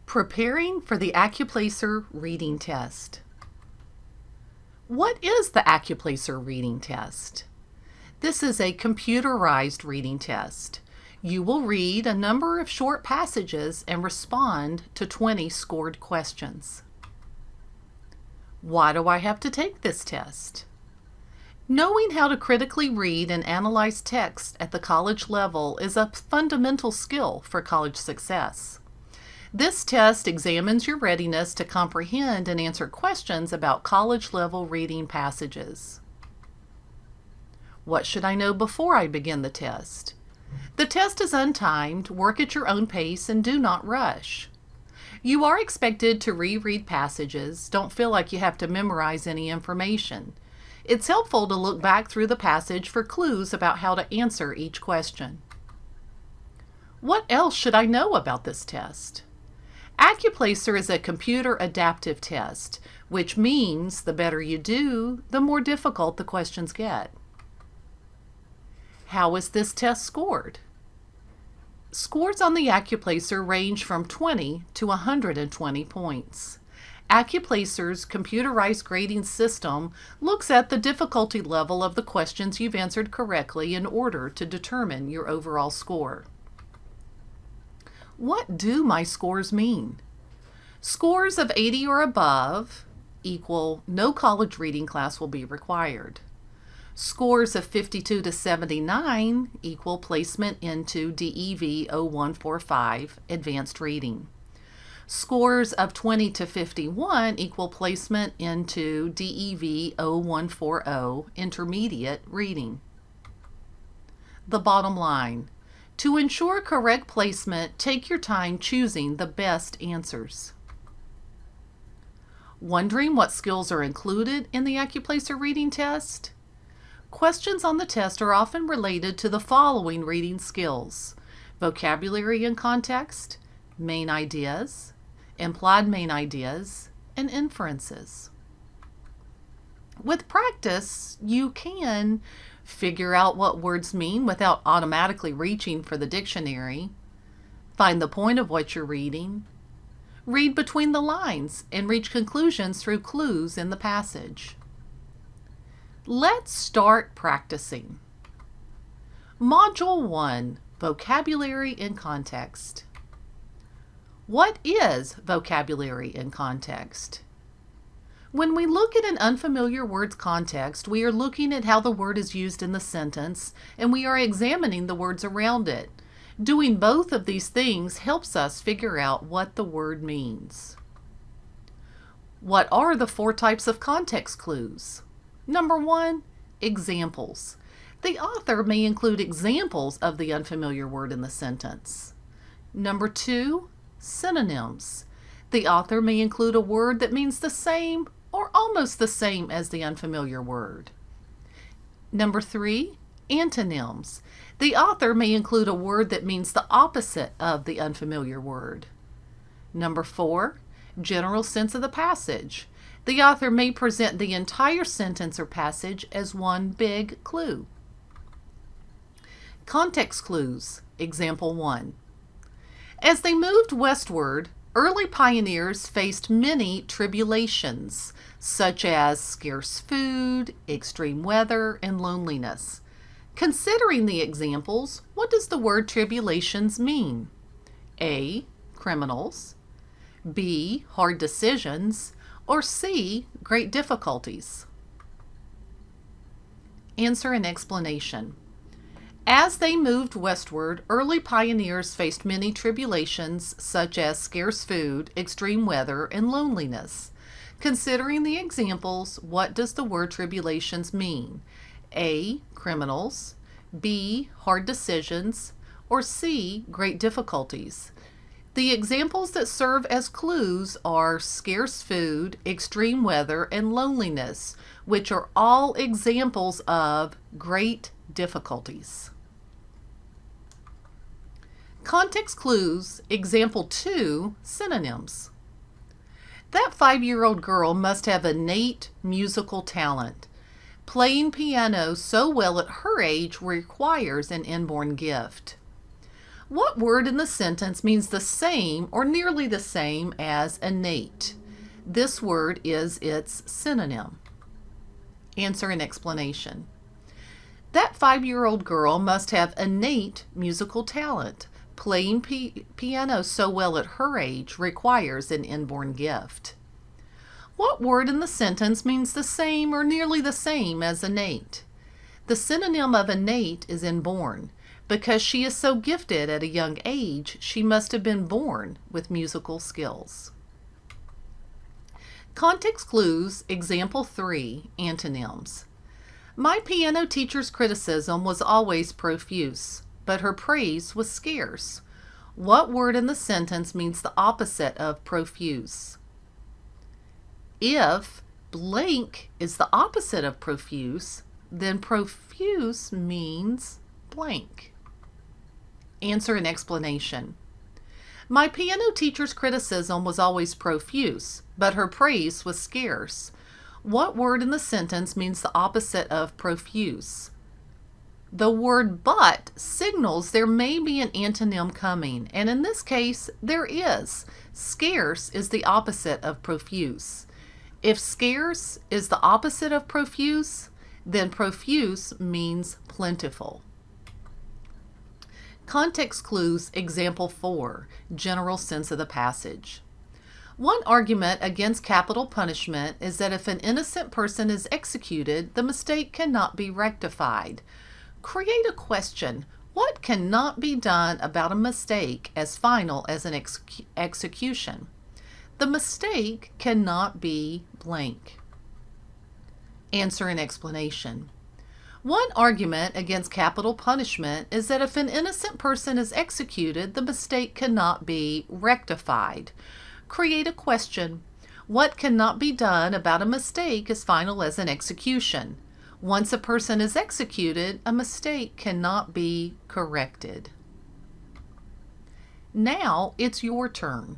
Preparing for the Accuplacer Reading Test. What is the Accuplacer Reading Test? This is a computerized reading test. You will read a number of short passages and respond to 20 scored questions. Why do I have to take this test? Knowing how to critically read and analyze text at the college level is a fundamental skill for college success. This test examines your readiness to comprehend and answer questions about college-level reading passages. What should I know before I begin the test? The test is untimed, work at your own pace, and do not rush. You are expected to reread passages. Don't feel like you have to memorize any information. It's helpful to look back through the passage for clues about how to answer each question. What else should I know about this test? Accuplacer is a computer adaptive test, which means the better you do, the more difficult the questions get. How is this test scored? Scores on the Accuplacer range from 20 to 120 points. Accuplacer's computerized grading system looks at the difficulty level of the questions you've answered correctly in order to determine your overall score. What do my scores mean? Scores of 80 or above equal no college reading class will be required. Scores of 52 to 79 equal placement into DEV 0145, Advanced Reading. Scores of 20 to 51 equal placement into DEV 0140, Intermediate Reading. The bottom line: to ensure correct placement, take your time choosing the best answers. Wondering what skills are included in the Accuplacer reading test? Questions on the test are often related to the following reading skills: vocabulary and context, main ideas, implied main ideas, and inferences. With practice, you can figure out what words mean without automatically reaching for the dictionary, find the point of what you're reading, read between the lines, and reach conclusions through clues in the passage. Let's start practicing. Module 1, Vocabulary and Context. What is vocabulary and context? When we look at an unfamiliar word's context, we are looking at how the word is used in the sentence, and we are examining the words around it. Doing both of these things helps us figure out what the word means. What are the 4 types of context clues? Number 1, examples. The author may include examples of the unfamiliar word in the sentence. Number 2, synonyms. The author may include a word that means the same or almost the same as the unfamiliar word. Number 3, antonyms. The author may include a word that means the opposite of the unfamiliar word. Number 4, general sense of the passage. The author may present the entire sentence or passage as one big clue. Context clues. Example 1. As they moved westward, early pioneers faced many tribulations, such as scarce food, extreme weather, and loneliness. Considering the examples, what does the word tribulations mean? A, criminals, B, hard decisions, or C, great difficulties? Answer and explanation. As they moved westward, early pioneers faced many tribulations such as scarce food, extreme weather, and loneliness. Considering the examples, what does the word tribulations mean? A, criminals, B, hard decisions, or C, great difficulties? The examples that serve as clues are scarce food, extreme weather, and loneliness, which are all examples of great difficulties. Context clues. Example 2, synonyms. That 5-year-old girl must have innate musical talent. Playing piano so well at her age requires an inborn gift. What word in the sentence means the same or nearly the same as innate? This word is its synonym. Answer and explanation. That 5-year-old girl must have innate musical talent. Playing piano so well at her age requires an inborn gift. What word in the sentence means the same or nearly the same as innate? The synonym of innate is inborn. Because she is so gifted at a young age, she must have been born with musical skills. Context clues, example 3, antonyms. My piano teacher's criticism was always profuse, but her praise was scarce. What word in the sentence means the opposite of profuse? If blank is the opposite of profuse, then profuse means blank. Answer and explanation. My piano teacher's criticism was always profuse, but her praise was scarce. What word in the sentence means the opposite of profuse? The word but signals there may be an antonym coming, and in this case, there is. Scarce is the opposite of profuse. If scarce is the opposite of profuse, then profuse means plentiful. Context clues, example 4, general sense of the passage. One argument against capital punishment is that if an innocent person is executed, the mistake cannot be rectified. Create a question. What cannot be done about a mistake as final as an execution? The mistake cannot be blank. Answer and explanation. One argument against capital punishment is that if an innocent person is executed, the mistake cannot be rectified. Create a question. What cannot be done about a mistake as final as an execution? Once a person is executed, a mistake cannot be corrected. Now it's your turn.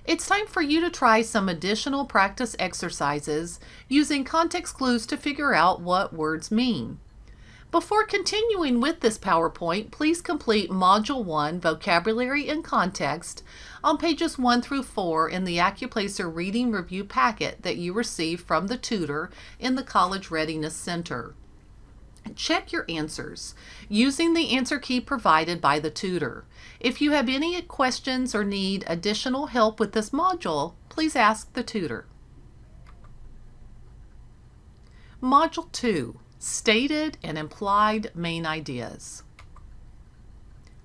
It's time for you to try some additional practice exercises using context clues to figure out what words mean. Before continuing with this PowerPoint, please complete Module 1, Vocabulary and Context, on pages 1 through 4 in the Accuplacer Reading Review packet that you received from the tutor in the College Readiness Center. Check your answers using the answer key provided by the tutor. If you have any questions or need additional help with this module, please ask the tutor. Module 2. Stated and implied main ideas.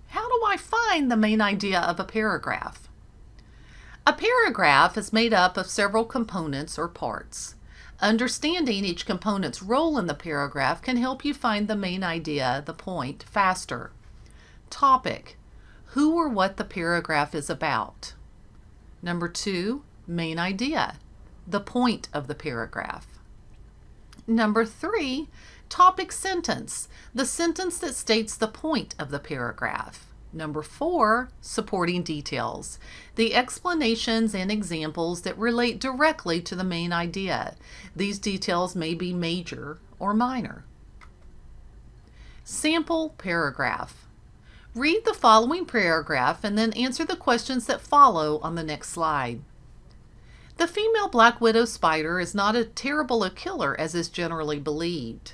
How do I find the main idea of a paragraph? A paragraph is made up of several components or parts. Understanding each component's role in the paragraph can help you find the main idea, the point, faster. Topic: who or what the paragraph is about. Number 2, main idea, the point of the paragraph. Number 3, topic sentence, the sentence that states the point of the paragraph. Number 4, supporting details, the explanations and examples that relate directly to the main idea. These details may be major or minor. Sample paragraph. Read the following paragraph and then answer the questions that follow on the next slide. The female black widow spider is not as terrible a killer as is generally believed.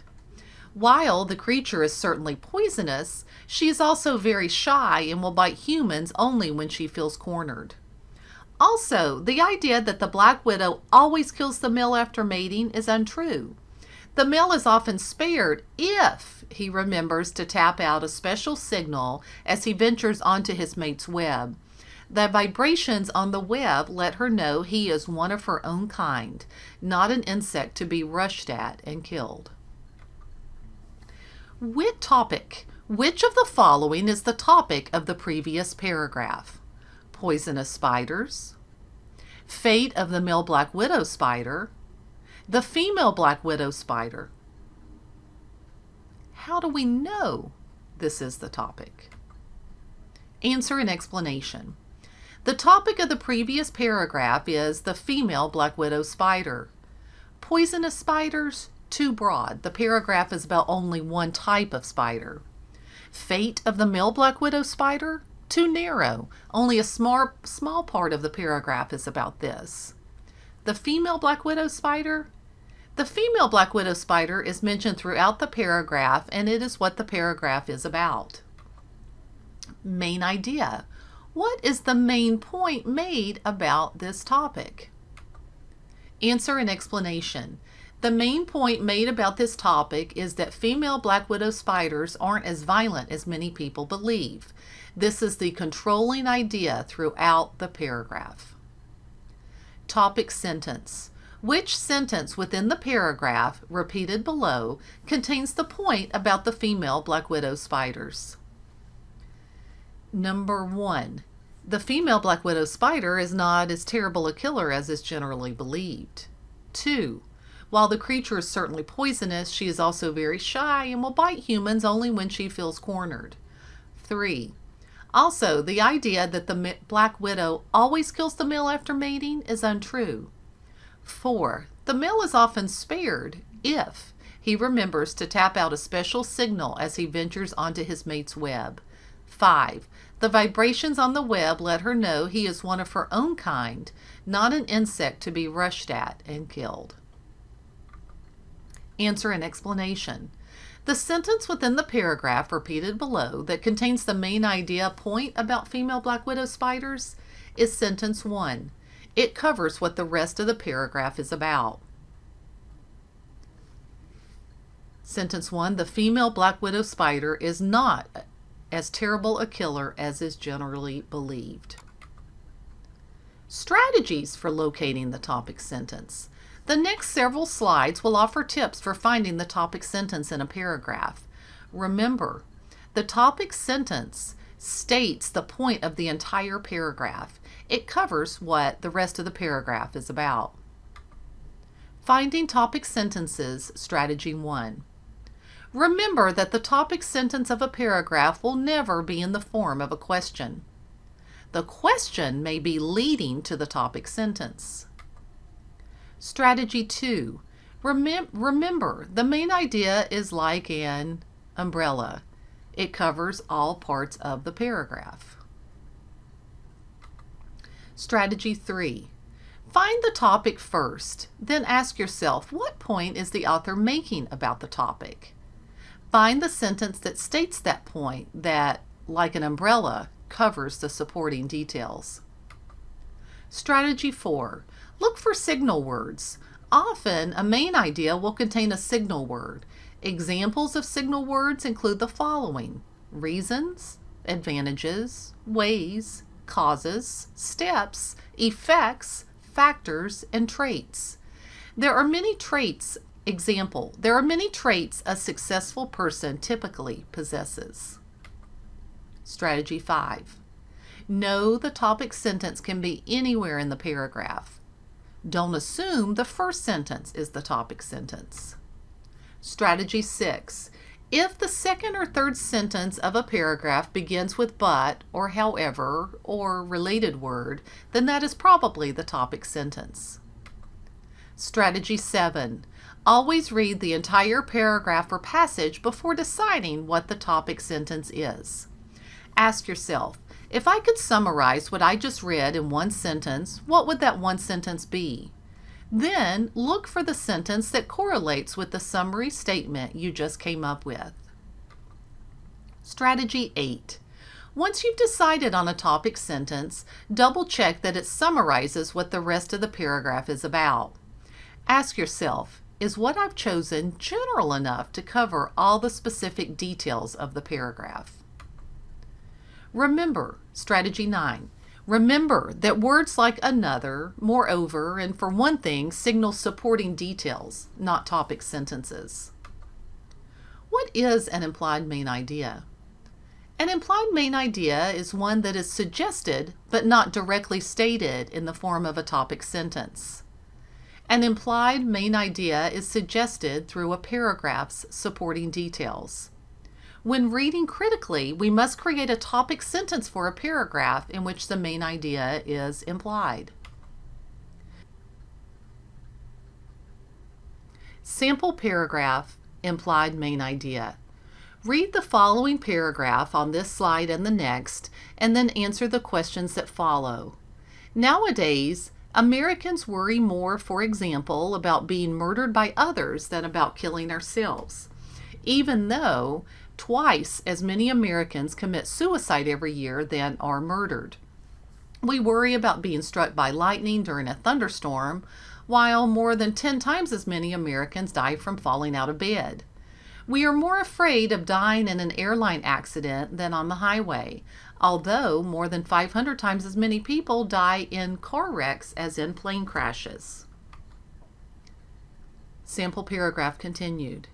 While the creature is certainly poisonous, she is also very shy and will bite humans only when she feels cornered. Also, the idea that the black widow always kills the male after mating is untrue. The male is often spared if he remembers to tap out a special signal as he ventures onto his mate's web. The vibrations on the web let her know he is one of her own kind, not an insect to be rushed at and killed. With topic. Which of the following is the topic of the previous paragraph? Poisonous spiders, fate of the male black widow spider, the female black widow spider. How do we know this is the topic? Answer and explanation. The topic of the previous paragraph is the female black widow spider. Poisonous spiders? Too broad. The paragraph is about only one type of spider. Fate of the male black widow spider? Too narrow. Only a small part of the paragraph is about this. The female black widow spider? The female black widow spider is mentioned throughout the paragraph, and it is what the paragraph is about. Main idea. What is the main point made about this topic? Answer and explanation. The main point made about this topic is that female black widow spiders aren't as violent as many people believe. This is the controlling idea throughout the paragraph. Topic sentence. Which sentence within the paragraph, repeated below, contains the point about the female black widow spiders? Number 1. The female black widow spider is not as terrible a killer as is generally believed. 2. While the creature is certainly poisonous, she is also very shy and will bite humans only when she feels cornered. 3. Also, the idea that the black widow always kills the male after mating is untrue. 4. The male is often spared if he remembers to tap out a special signal as he ventures onto his mate's web. 5. The vibrations on the web let her know he is one of her own kind, not an insect to be rushed at and killed. Answer and explanation. The sentence within the paragraph repeated below that contains the main idea point about female black widow spiders is sentence 1. It covers what the rest of the paragraph is about. Sentence 1. The female black widow spider is not as terrible a killer as is generally believed. Strategies for locating the topic sentence. The next several slides will offer tips for finding the topic sentence in a paragraph. Remember, the topic sentence states the point of the entire paragraph. It covers what the rest of the paragraph is about. Finding topic sentences, strategy 1. Remember that the topic sentence of a paragraph will never be in the form of a question. The question may be leading to the topic sentence. Strategy 2. Remember, the main idea is like an umbrella. It covers all parts of the paragraph. Strategy 3. Find the topic first, then ask yourself, what point is the author making about the topic? Find the sentence that states that point that, like an umbrella, covers the supporting details. Strategy 4. Look for signal words. Often, a main idea will contain a signal word. Examples of signal words include the following: reasons, advantages, ways, causes, steps, effects, factors, and traits. There are many traits. Example, there are many traits a successful person typically possesses. Strategy 5. Know the topic sentence can be anywhere in the paragraph. Don't assume the first sentence is the topic sentence. Strategy 6. If the second or third sentence of a paragraph begins with but, or however, or related word, then that is probably the topic sentence. Strategy 7. Always read the entire paragraph or passage before deciding what the topic sentence is. Ask yourself, if I could summarize what I just read in one sentence, what would that one sentence be? Then look for the sentence that correlates with the summary statement you just came up with. Strategy 8. Once you've decided on a topic sentence, double check that it summarizes what the rest of the paragraph is about. Ask yourself, is what I've chosen general enough to cover all the specific details of the paragraph? Remember, strategy 9. Remember that words like another, moreover, and for one thing signal supporting details, not topic sentences. What is an implied main idea? An implied main idea is one that is suggested but not directly stated in the form of a topic sentence. An implied main idea is suggested through a paragraph's supporting details. When reading critically, we must create a topic sentence for a paragraph in which the main idea is implied. Sample paragraph, implied main idea. Read the following paragraph on this slide and the next, and then answer the questions that follow. Nowadays, Americans worry more, for example, about being murdered by others than about killing ourselves, even though twice as many Americans commit suicide every year than are murdered. We worry about being struck by lightning during a thunderstorm, while more than 10 times as many Americans die from falling out of bed. We are more afraid of dying in an airline accident than on the highway, although more than 500 times as many people die in car wrecks as in plane crashes. Sample paragraph continued.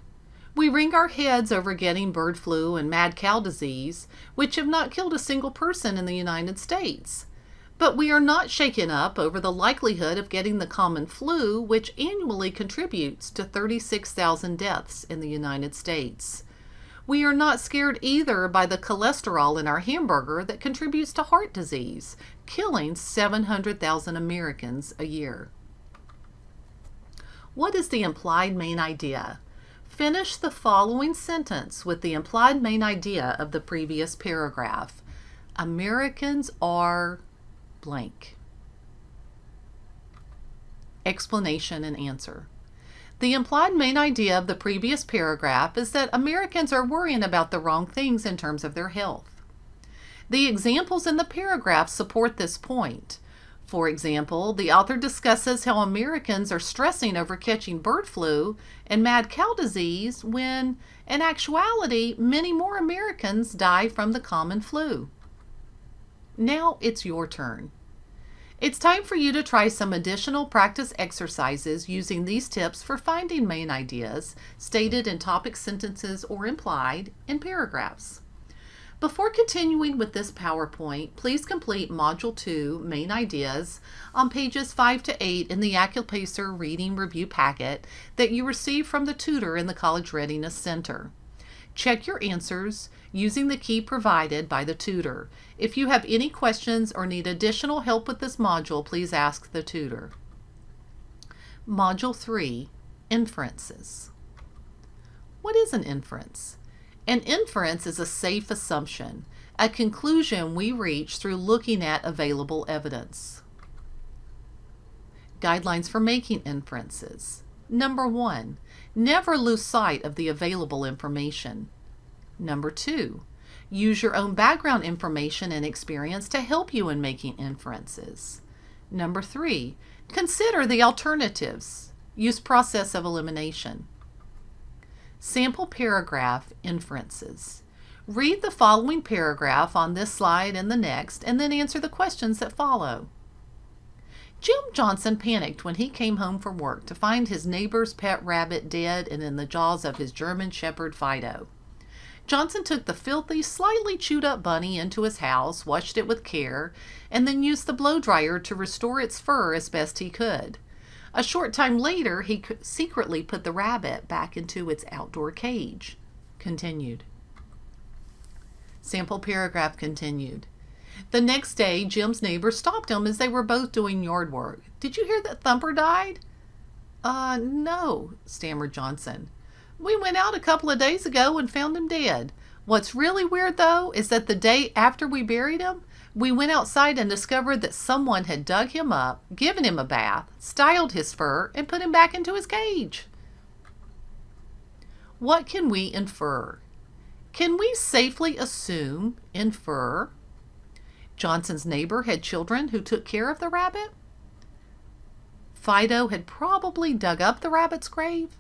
We wring our heads over getting bird flu and mad cow disease, which have not killed a single person in the United States. But we are not shaken up over the likelihood of getting the common flu, which annually contributes to 36,000 deaths in the United States. We are not scared either by the cholesterol in our hamburger that contributes to heart disease, killing 700,000 Americans a year. What is the implied main idea? Finish the following sentence with the implied main idea of the previous paragraph. Americans are blank. Explanation and answer. The implied main idea of the previous paragraph is that Americans are worrying about the wrong things in terms of their health. The examples in the paragraph support this point. For example, the author discusses how Americans are stressing over catching bird flu and mad cow disease when, in actuality, many more Americans die from the common flu. Now it's your turn. It's time for you to try some additional practice exercises using these tips for finding main ideas stated in topic sentences or implied in paragraphs. Before continuing with this PowerPoint, please complete Module 2, Main Ideas, on pages 5 to 8 in the Accuplacer Reading Review Packet that you received from the tutor in the College Readiness Center. Check your answers using the key provided by the tutor. If you have any questions or need additional help with this module, please ask the tutor. Module 3, Inferences. What is an inference? An inference is a safe assumption, a conclusion we reach through looking at available evidence. Guidelines for making inferences. Number 1, never lose sight of the available information. Number 2, use your own background information and experience to help you in making inferences. Number 3, consider the alternatives. Use process of elimination. Sample paragraph inferences. Read the following paragraph on this slide and the next, and then answer the questions that follow. Jim Johnson panicked when he came home from work to find his neighbor's pet rabbit dead and in the jaws of his German Shepherd Fido. Johnson took the filthy, slightly chewed up bunny into his house, washed it with care, and then used the blow dryer to restore its fur as best he could. A short time later, he secretly put the rabbit back into its outdoor cage. Continued. Sample paragraph continued. The next day, Jim's neighbor stopped him as they were both doing yard work. "Did you hear that Thumper died?" No," stammered Johnson. "We went out a couple of days ago and found him dead. What's really weird, though, is that the day after we buried him, we went outside and discovered that someone had dug him up, given him a bath, styled his fur, and put him back into his cage." What can we infer? Can we safely assume, infer, Johnson's neighbor had children who took care of the rabbit? Fido had probably dug up the rabbit's grave?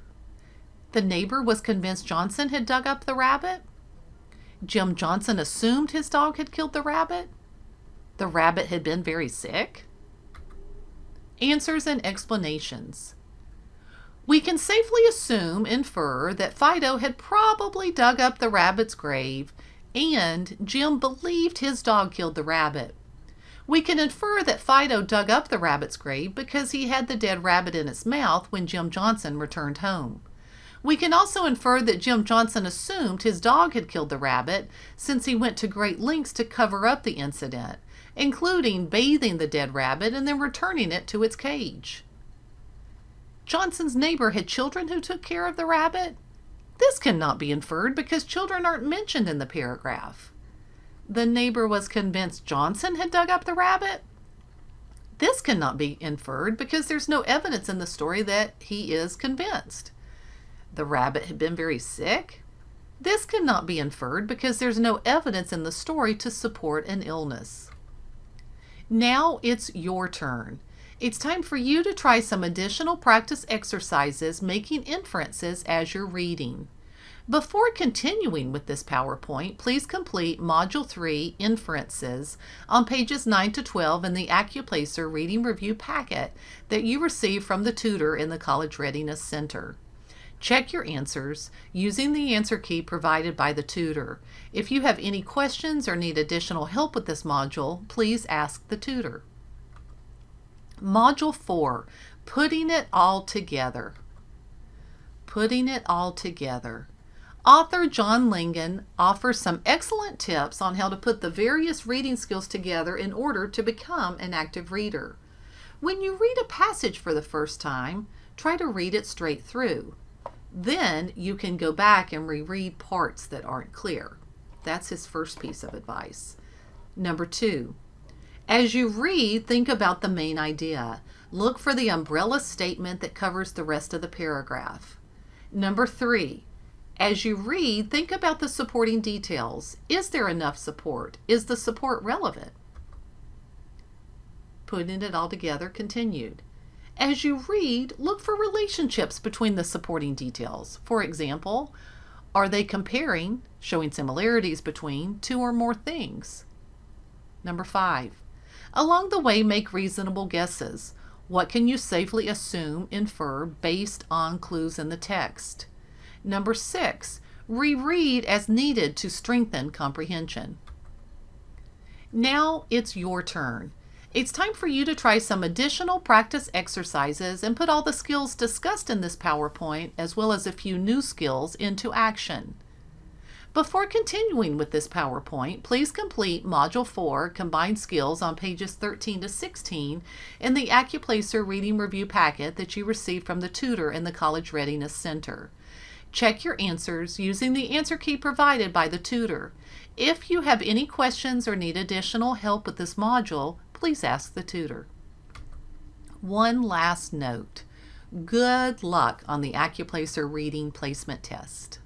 The neighbor was convinced Johnson had dug up the rabbit? Jim Johnson assumed his dog had killed the rabbit? The rabbit had been very sick? Answers and explanations. We can safely assume, infer, that Fido had probably dug up the rabbit's grave and Jim believed his dog killed the rabbit. We can infer that Fido dug up the rabbit's grave because he had the dead rabbit in his mouth when Jim Johnson returned home. We can also infer that Jim Johnson assumed his dog had killed the rabbit since he went to great lengths to cover up the incident, including bathing the dead rabbit and then returning it to its cage. Johnson's neighbor had children who took care of the rabbit? This cannot be inferred because children aren't mentioned in the paragraph. The neighbor was convinced Johnson had dug up the rabbit. This cannot be inferred because there's no evidence in the story that he is convinced. The rabbit had been very sick. This cannot be inferred because there's no evidence in the story to support an illness. Now it's your turn. It's time for you to try some additional practice exercises making inferences as you're reading. Before continuing with this PowerPoint, please complete Module 3, Inferences, on pages 9 to 12 in the Accuplacer Reading Review packet that you received from the tutor in the College Readiness Center. Check your answers using the answer key provided by the tutor. If you have any questions or need additional help with this module, please ask the tutor. Module 4, Putting It All Together. Putting it all together. Author John Langan offers some excellent tips on how to put the various reading skills together in order to become an active reader. When you read a passage for the first time, try to read it straight through. Then you can go back and reread parts that aren't clear. That's his first piece of advice. Number 2, as you read, think about the main idea. Look for the umbrella statement that covers the rest of the paragraph. Number 3, as you read, think about the supporting details. Is there enough support? Is the support relevant? Putting it all together continued. As you read, look for relationships between the supporting details. For example, are they comparing, showing similarities between two or more things? Number 5, along the way, make reasonable guesses. What can you safely assume, infer, based on clues in the text? Number 6, reread as needed to strengthen comprehension. Now it's your turn. It's time for you to try some additional practice exercises and put all the skills discussed in this PowerPoint, as well as a few new skills, into action. Before continuing with this PowerPoint, please complete Module 4, Combined Skills, on pages 13 to 16 in the Accuplacer Reading Review packet that you received from the tutor in the College Readiness Center. Check your answers using the answer key provided by the tutor. If you have any questions or need additional help with this module, please ask the tutor. One last note. Good luck on the Accuplacer Reading Placement Test.